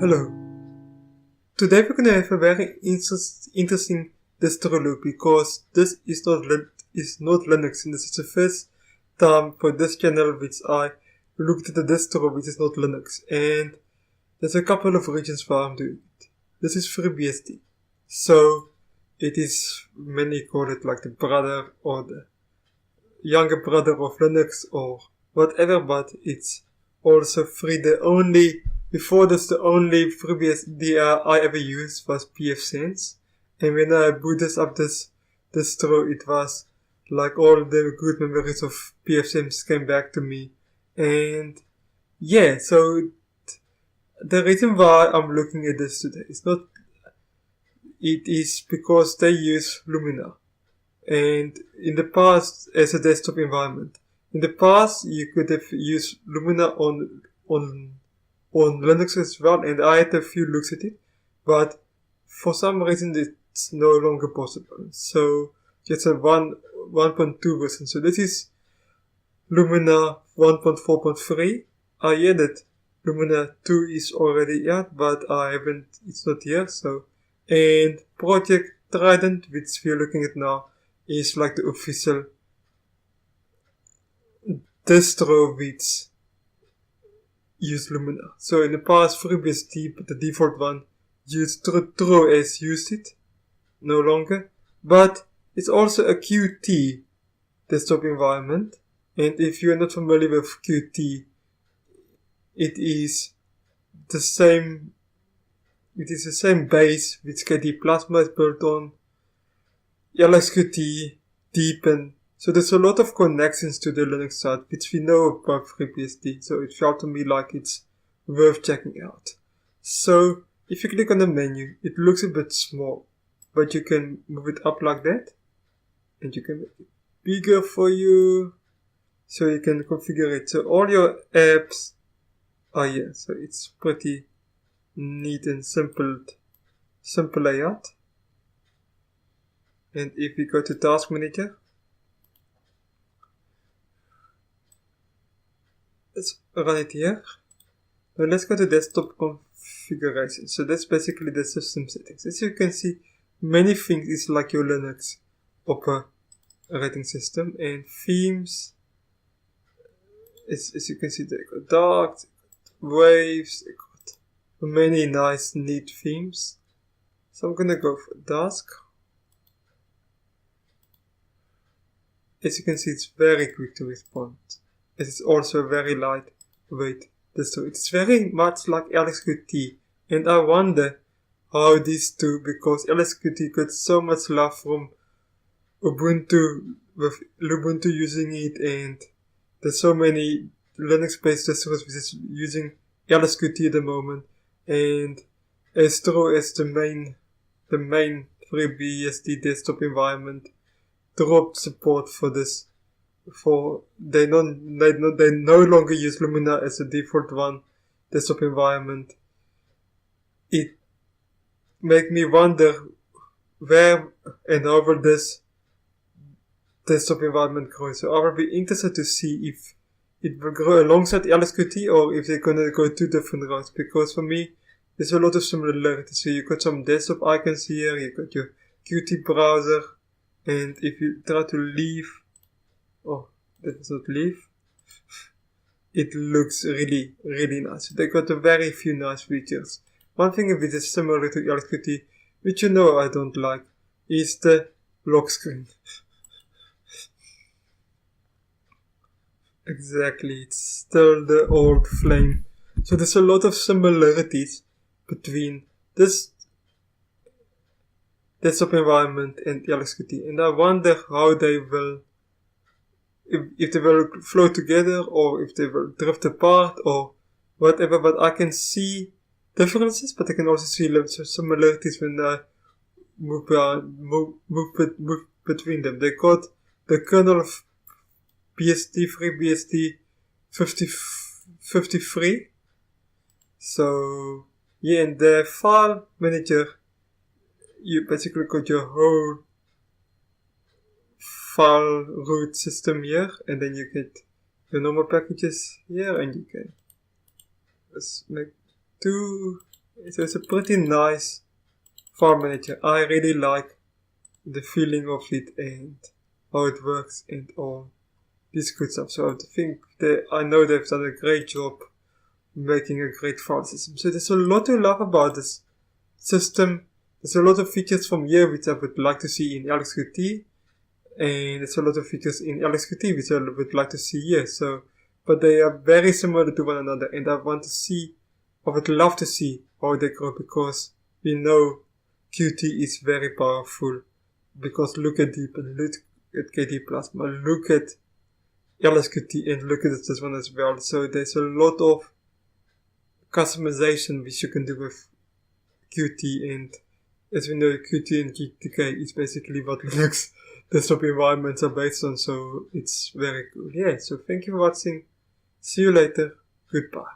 Hello. Today we're going to have a very interesting distro look because this is not Linux, and this is the first time for this channel which I looked at the distro which is not Linux, and there's a couple of reasons why I'm doing it. This is FreeBSD, so it is, many call it like the brother or the younger brother of Linux or whatever, but it's also free. Before this, the only FreeBSD I ever used was pfSense, and when I booted up this distro, it was like all the good memories of pfSense came back to me. And yeah, so the reason why I'm looking at this today is because they use Lumina, and in the past as a desktop environment. In the past, you could have used Lumina on Linux as well, and I had a few looks at it, but for some reason it's no longer possible. So it's a 1.2 version. So this is Lumina 1.4.3. I hear that Lumina 2 is already out, but it's not here. So, and Project Trident, which we're looking at now, is like the official distro which use Lumina. So in the past, FreeBSD, but the default one, TrueOS used it, no longer. But it's also a Qt desktop environment, and if you are not familiar with Qt, it is the same base which KT Plasma is built on, LXQT, Deepin. So there's a lot of connections to the Linux side, which we know about FreeBSD, so it felt to me like it's worth checking out. So if you click on the menu, it looks a bit small, but you can move it up like that, and you can make it bigger for you, so you can configure it. So all your apps are here, so it's pretty neat and simple layout. And if we go to Task Manager, let's run it here. Now let's go to desktop configuration. So that's basically the system settings. As you can see, many things is like your Linux operating system, and themes. As you can see, they got dark, they got waves, they got many nice, neat themes. So I'm gonna go for dusk. As you can see, it's very quick to respond. It's also very lightweight distro. It's very much like LXQT, and I wonder how these two, because LXQT got so much love from Ubuntu, with Ubuntu using it, and there's so many Linux-based distros which is using LXQT at the moment, and Astro as the main FreeBSD desktop environment dropped support for this. They no longer use Lumina as the default one desktop environment. It make me wonder where and how will this desktop environment grow. So I will be interested to see if it will grow alongside LXQT or if they're gonna go two different routes, because for me there's a lot of similarities. So you got some desktop icons here, you got your Qt browser, and if you try to leave, that is not leave, it looks really, really nice. They got a very few nice features. One thing which is similar to LXQT, which you know I don't like, is the lock screen. Exactly, it's still the old flame. So there's a lot of similarities between this desktop environment and LXQT, and I wonder how they will, if they will flow together or if they will drift apart or whatever. But I can see differences, but I can also see similarities when I move between them. They got the kernel of FreeBSD 53. So yeah, in the file manager, you basically got your whole file root system here, and then you get the normal packages here, and you can just make two So it's a pretty nice file manager. I really like the feeling of it and how it works and all this good stuff. So I know they've done a great job making a great file system. So there's a lot to love about this system. There's a lot of features from here which I would like to see in LXQT, and there's a lot of features in LXQT which I would like to see here. So, but they are very similar to one another, and I would love to see how they grow, because we know Qt is very powerful. Because look at Deep and look at KT Plasma, look at LXQT and look at this one as well. So there's a lot of customization which you can do with Qt, and as we know, Qt and GTK is basically what Linux desktop environments are based on, so it's very cool. Yeah, so thank you for watching. See you later. Goodbye.